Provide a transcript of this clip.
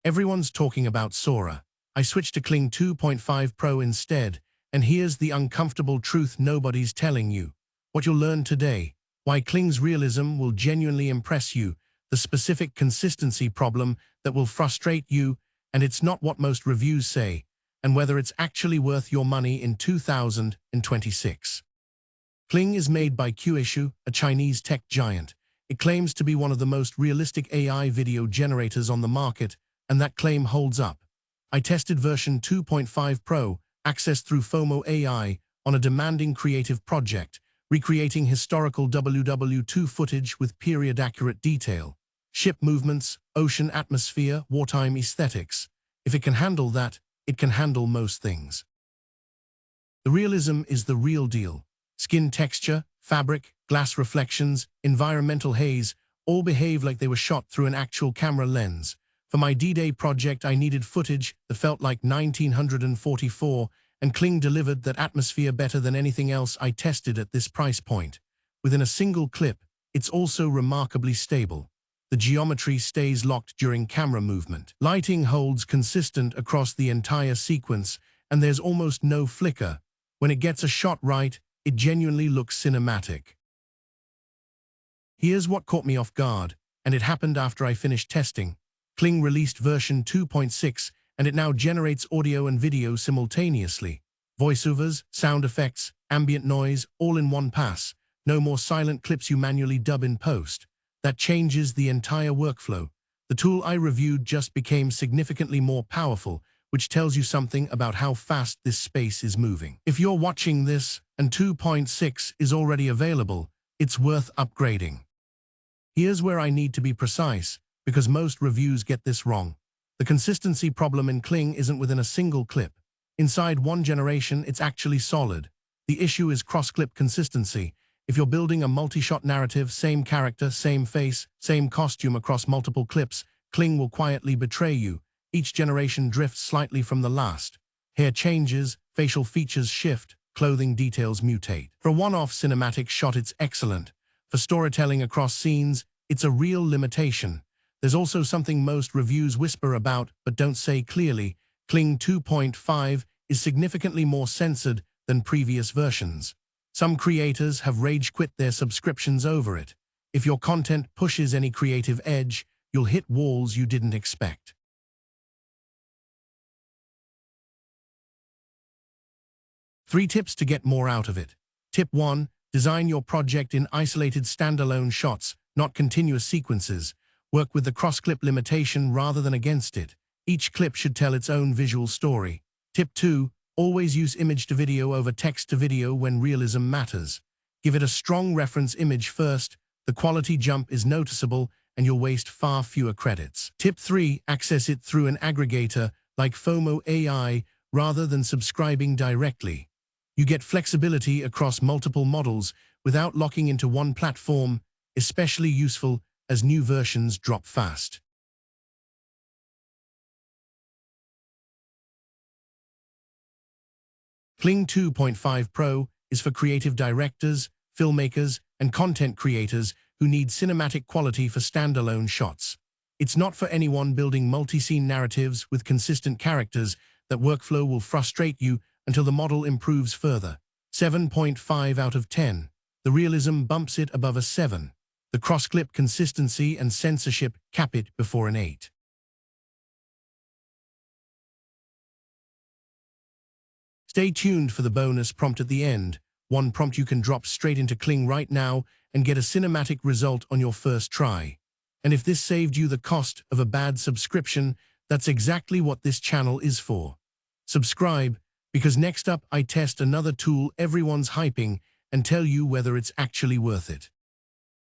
Everyone's talking about Sora. I switched to Kling 2.5 Pro instead, and here's the uncomfortable truth nobody's telling you. What you'll learn today: why Kling's realism will genuinely impress you, the specific consistency problem that will frustrate you, and it's not what most reviews say, and whether it's actually worth your money in 2026. Kling is made by Q-Issue, a Chinese tech giant. It claims to be one of the most realistic AI video generators on the market, and that claim holds up. I tested version 2.5 Pro, accessed through FOMO AI, on a demanding creative project, recreating historical WW2 footage with period-accurate detail. Ship movements, ocean atmosphere, wartime aesthetics. If it can handle that, it can handle most things. The realism is the real deal. Skin texture, fabric, glass reflections, environmental haze, all behave like they were shot through an actual camera lens. For my D-Day project, I needed footage that felt like 1944, and Kling delivered that atmosphere better than anything else I tested at this price point. Within a single clip, it's also remarkably stable. The geometry stays locked during camera movement. Lighting holds consistent across the entire sequence, and there's almost no flicker. When it gets a shot right, it genuinely looks cinematic. Here's what caught me off guard, and it happened after I finished testing. Kling released version 2.6, and it now generates audio and video simultaneously. Voiceovers, sound effects, ambient noise, all in one pass. No more silent clips you manually dub in post. That changes the entire workflow. The tool I reviewed just became significantly more powerful, which tells you something about how fast this space is moving. If you're watching this and 2.6 is already available, it's worth upgrading. Here's where I need to be precise, because most reviews get this wrong. The consistency problem in Kling isn't within a single clip. Inside one generation, it's actually solid. The issue is cross-clip consistency. If you're building a multi-shot narrative, same character, same face, same costume across multiple clips, Kling will quietly betray you. Each generation drifts slightly from the last. Hair changes, facial features shift, clothing details mutate. For a one-off cinematic shot, it's excellent. For storytelling across scenes, it's a real limitation. There's also something most reviews whisper about but don't say clearly. Kling 2.5 is significantly more censored than previous versions. Some creators have rage-quit their subscriptions over it. If your content pushes any creative edge, you'll hit walls you didn't expect. Three tips to get more out of it. Tip 1. Design your project in isolated standalone shots, not continuous sequences. Work with the cross-clip limitation rather than against it. Each clip should tell its own visual story. Tip 2. Always use image-to-video over text-to-video when realism matters. Give it a strong reference image first. The quality jump is noticeable, and you'll waste far fewer credits. Tip 3. Access it through an aggregator like FOMO AI rather than subscribing directly. You get flexibility across multiple models without locking into one platform, especially useful as new versions drop fast. Kling 2.5 Pro is for creative directors, filmmakers, and content creators who need cinematic quality for standalone shots. It's not for anyone building multi-scene narratives with consistent characters. That workflow will frustrate you until the model improves further. 7.5 out of 10. The realism bumps it above a 7. The cross-clip consistency and censorship cap it before an 8. Stay tuned for the bonus prompt at the end. One prompt you can drop straight into Kling right now and get a cinematic result on your first try. And if this saved you the cost of a bad subscription, that's exactly what this channel is for. Subscribe, because next up I test another tool everyone's hyping and tell you whether it's actually worth it.